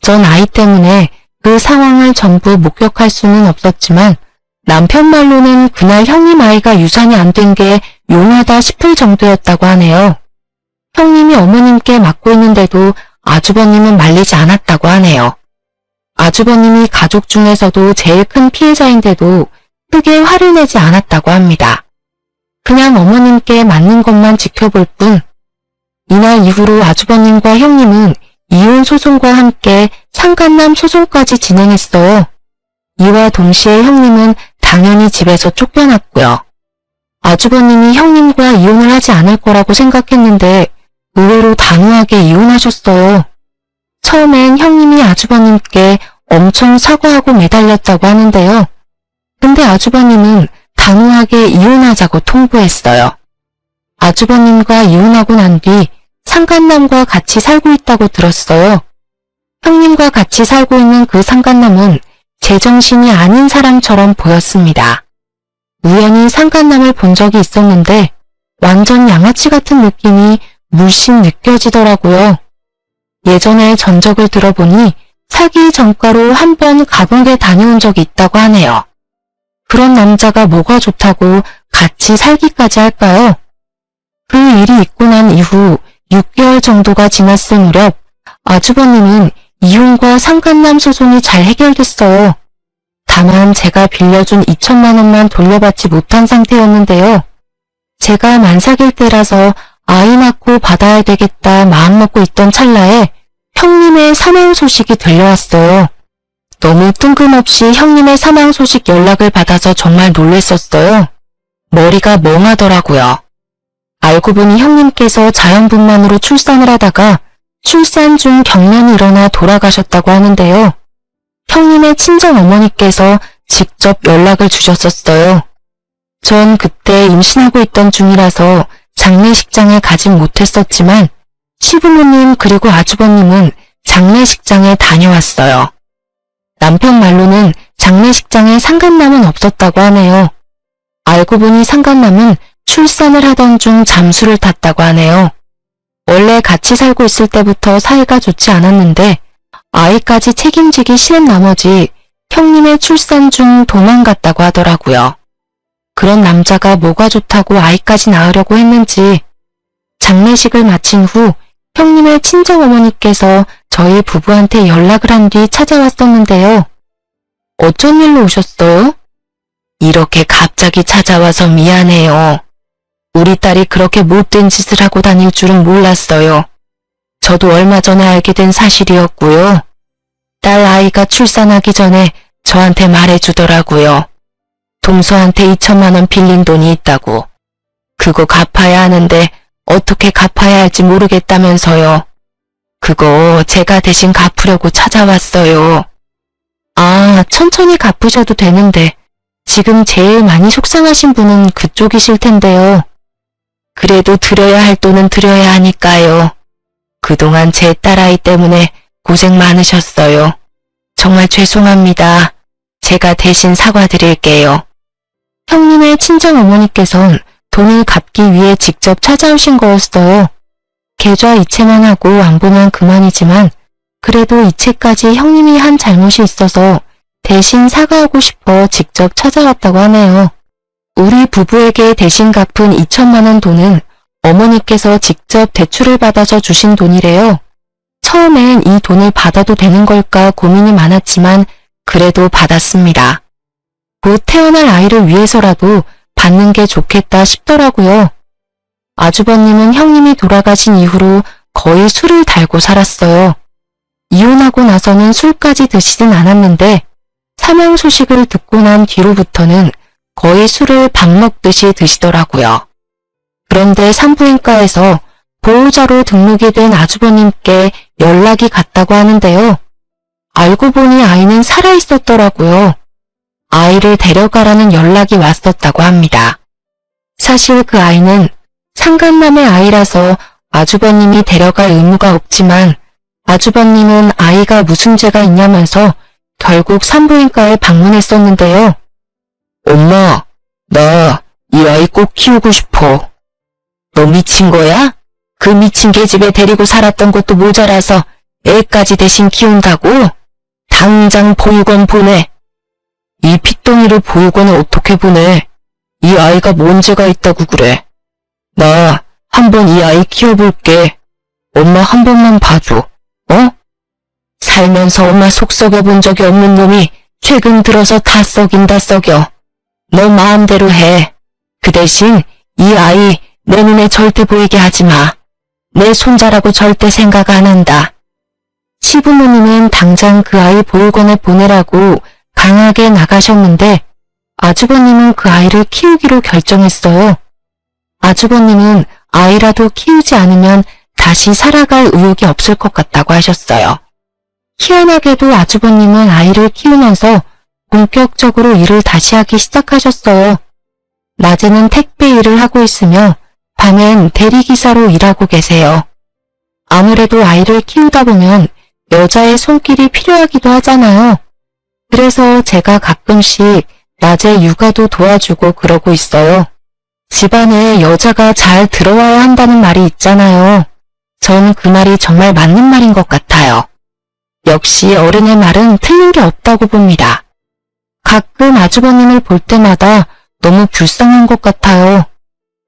전 아이 때문에 그 상황을 전부 목격할 수는 없었지만 남편 말로는 그날 형님 아이가 유산이 안 된 게 용하다 싶을 정도였다고 하네요. 형님이 어머님께 맞고 있는데도 아주버님은 말리지 않았다고 하네요. 아주버님이 가족 중에서도 제일 큰 피해자인데도 크게 화를 내지 않았다고 합니다. 그냥 어머님께 맞는 것만 지켜볼 뿐. 이날 이후로 아주버님과 형님은 이혼 소송과 함께 상간남 소송까지 진행했어요. 이와 동시에 형님은 당연히 집에서 쫓겨났고요. 아주버님이 형님과 이혼을 하지 않을 거라고 생각했는데 의외로 단호하게 이혼하셨어요. 처음엔 형님이 아주버님께 엄청 사과하고 매달렸다고 하는데요. 근데 아주버님은 단호하게 이혼하자고 통보했어요. 아주버님과 이혼하고 난 뒤 상간남과 같이 살고 있다고 들었어요. 형님과 같이 살고 있는 그 상간남은 제정신이 아닌 사람처럼 보였습니다. 우연히 상간남을 본 적이 있었는데 완전 양아치 같은 느낌이 물씬 느껴지더라고요. 예전에 전적을 들어보니 사기 전과로 한 번 감옥에 다녀온 적이 있다고 하네요. 그런 남자가 뭐가 좋다고 같이 살기까지 할까요? 그 일이 있고 난 이후 6개월 정도가 지났을 무렵 아주버님은 이혼과 상간남 소송이 잘 해결됐어요. 다만 제가 빌려준 2천만 원만 돌려받지 못한 상태였는데요. 제가 만삭일 때라서 아이 낳고 받아야 되겠다 마음먹고 있던 찰나에 형님의 사망 소식이 들려왔어요. 너무 뜬금없이 형님의 사망 소식 연락을 받아서 정말 놀랬었어요. 머리가 멍하더라고요. 알고 보니 형님께서 자연분만으로 출산을 하다가 출산 중 경련이 일어나 돌아가셨다고 하는데요. 형님의 친정어머니께서 직접 연락을 주셨었어요. 전 그때 임신하고 있던 중이라서 장례식장에 가진 못했었지만 시부모님 그리고 아주버님은 장례식장에 다녀왔어요. 남편 말로는 장례식장에 상간남은 없었다고 하네요. 알고 보니 상간남은 출산을 하던 중 잠수를 탔다고 하네요. 원래 같이 살고 있을 때부터 사이가 좋지 않았는데 아이까지 책임지기 싫은 나머지 형님의 출산 중 도망갔다고 하더라고요. 그런 남자가 뭐가 좋다고 아이까지 낳으려고 했는지 장례식을 마친 후 형님의 친정어머니께서 저희 부부한테 연락을 한 뒤 찾아왔었는데요. 어쩐 일로 오셨어요? 이렇게 갑자기 찾아와서 미안해요. 우리 딸이 그렇게 못된 짓을 하고 다닐 줄은 몰랐어요. 저도 얼마 전에 알게 된 사실이었고요. 딸 아이가 출산하기 전에 저한테 말해주더라고요. 동서한테 2천만 원 빌린 돈이 있다고. 그거 갚아야 하는데 어떻게 갚아야 할지 모르겠다면서요. 그거 제가 대신 갚으려고 찾아왔어요. 아, 천천히 갚으셔도 되는데 지금 제일 많이 속상하신 분은 그쪽이실 텐데요. 그래도 드려야 할 돈은 드려야 하니까요. 그동안 제 딸아이 때문에 고생 많으셨어요. 정말 죄송합니다. 제가 대신 사과드릴게요. 형님의 친정어머니께선 돈을 갚기 위해 직접 찾아오신 거였어요. 계좌 이체만 하고 안 보면 그만이지만 그래도 이체까지 형님이 한 잘못이 있어서 대신 사과하고 싶어 직접 찾아왔다고 하네요. 우리 부부에게 대신 갚은 2천만 원 돈은 어머니께서 직접 대출을 받아서 주신 돈이래요. 처음엔 이 돈을 받아도 되는 걸까 고민이 많았지만 그래도 받았습니다. 곧 태어날 아이를 위해서라도 받는 게 좋겠다 싶더라고요. 아주버님은 형님이 돌아가신 이후로 거의 술을 달고 살았어요. 이혼하고 나서는 술까지 드시진 않았는데 사망 소식을 듣고 난 뒤로부터는 거의 술을 밥 먹듯이 드시더라고요. 그런데 산부인과에서 보호자로 등록이 된 아주버님께 연락이 갔다고 하는데요. 알고 보니 아이는 살아있었더라고요. 아이를 데려가라는 연락이 왔었다고 합니다. 사실 그 아이는 상간남의 아이라서 아주버님이 데려갈 의무가 없지만 아주버님은 아이가 무슨 죄가 있냐면서 결국 산부인과에 방문했었는데요. 엄마, 나 이 아이 꼭 키우고 싶어. 너 미친 거야? 그 미친 계집애 데리고 살았던 것도 모자라서 애까지 대신 키운다고? 당장 보육원 보내. 이 핏덩이를 보육원에 어떻게 보내? 이 아이가 뭔 죄가 있다고 그래. 나 한번 이 아이 키워볼게. 엄마 한 번만 봐줘. 어? 살면서 엄마 속 썩여본 적이 없는 놈이 최근 들어서 다 썩인다 썩여. 너 마음대로 해. 그 대신 이 아이 내 눈에 절대 보이게 하지 마. 내 손자라고 절대 생각 안 한다. 시부모님은 당장 그 아이 보육원에 보내라고 강하게 나가셨는데 아주버님은 그 아이를 키우기로 결정했어요. 아주버님은 아이라도 키우지 않으면 다시 살아갈 의욕이 없을 것 같다고 하셨어요. 희한하게도 아주버님은 아이를 키우면서 본격적으로 일을 다시 하기 시작하셨어요. 낮에는 택배 일을 하고 있으며 밤엔 대리기사로 일하고 계세요. 아무래도 아이를 키우다 보면 여자의 손길이 필요하기도 하잖아요. 그래서 제가 가끔씩 낮에 육아도 도와주고 그러고 있어요. 집안에 여자가 잘 들어와야 한다는 말이 있잖아요. 전 그 말이 정말 맞는 말인 것 같아요. 역시 어른의 말은 틀린 게 없다고 봅니다. 가끔 아주버님을 볼 때마다 너무 불쌍한 것 같아요.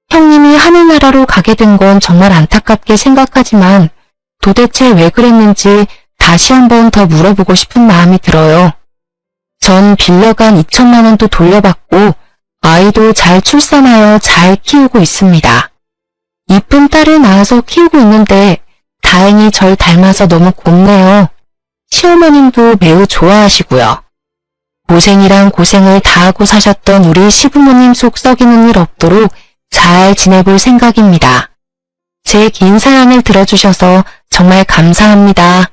형님이 하늘나라로 가게 된 건 정말 안타깝게 생각하지만 도대체 왜 그랬는지 다시 한번 더 물어보고 싶은 마음이 들어요. 전 빌려간 2천만 원도 돌려받고 아이도 잘 출산하여 잘 키우고 있습니다. 이쁜 딸을 낳아서 키우고 있는데 다행히 절 닮아서 너무 곱네요. 시어머님도 매우 좋아하시고요. 고생이랑 고생을 다하고 사셨던 우리 시부모님 속 썩이는 일 없도록 잘 지내볼 생각입니다. 제 긴 사연을 들어주셔서 정말 감사합니다.